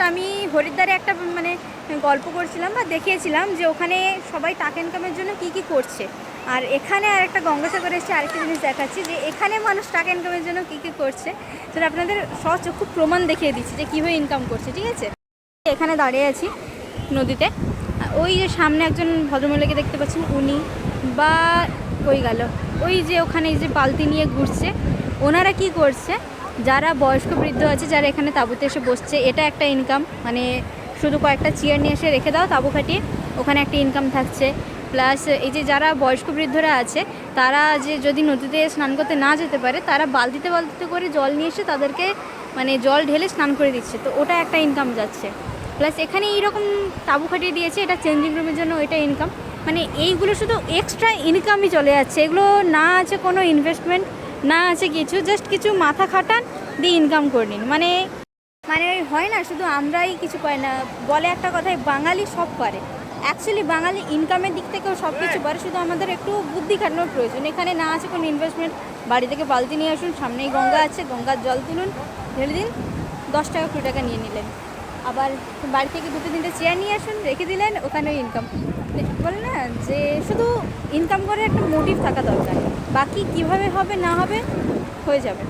আমি হরিদ্বারে একটা মানে গল্প করছিলাম বা দেখিয়েছিলাম যে ওখানে সবাই টাকা ইনকামের জন্য কি কি করছে, আর এখানে আর একটা গঙ্গাসাগরে এসে আরেকটা জিনিস দেখাচ্ছি যে এখানে মানুষ টাকা ইনকামের জন্য কি কি করছে সেটা আপনাদের সচক্ষু প্রমাণ দেখিয়ে দিচ্ছি যে কীভাবে ইনকাম করছে। ঠিক আছে, এখানে দাঁড়িয়ে আছি নদীতে, ওই যে সামনে একজন ভদ্রমহিলাকে দেখতে পাচ্ছেন, উনি বা ওই গেল ওই যে ওখানে যে বালতি নিয়ে ঘুরছে, ওনারা কি করছে, যারা বয়স্ক বৃদ্ধ আছে যারা এখানে তাঁবুতে এসে বসছে, এটা একটা ইনকাম। মানে শুধু কয়েকটা চেয়ার নিয়ে এসে রেখে দাও তাঁবু খাটিয়ে, ওখানে একটা ইনকাম থাকছে। প্লাস এই যে যারা বয়স্ক বৃদ্ধরা আছে তারা যে যদি নদীতে স্নান করতে না যেতে পারে, তারা বালতিতে বালতিতে করে জল নিয়ে এসে তাদেরকে মানে জল ঢেলে স্নান করে দিচ্ছে, তো ওটা একটা ইনকাম যাচ্ছে। প্লাস এখানে এইরকম তাঁবু খাটিয়ে দিয়েছে, এটা চেঞ্জিং রুমের জন্য, এটা ইনকাম। মানে এইগুলো শুধু এক্সট্রা ইনকামই চলে যাচ্ছে, এগুলো না আছে কোনো ইনভেস্টমেন্ট, না আছে কিছু, জাস্ট কিছু মাথা খাটান দিয়ে ইনকাম করে নিন। মানে মানে হয় না শুধু আমরাই কিছু পাই না, বলে একটা কথায় বাঙালি সব পারে। অ্যাকচুয়ালি বাঙালি ইনকামের দিক থেকেও সব কিছু পারে, শুধু আমাদের একটু বুদ্ধি খাটানোর প্রয়োজন। এখানে না আছে কোনো ইনভেস্টমেন্ট, বাড়ি থেকে বালতি নিয়ে আসুন, সামনেই গঙ্গা আছে, গঙ্গার জল তুলুন, ঢেলে দিন, 10 টাকা 20 টাকা নিয়ে নিলেন। আবার বাড়ি থেকে 2-3টে চেয়ার নিয়ে আসুন, রেখে দিলেন, ওখানেও ইনকাম। বলে না যে শুধু ইনকাম করে একটা মোটিভ থাকা দরকার, বাকি কিভাবে হবে না হবে হয়ে যাবে।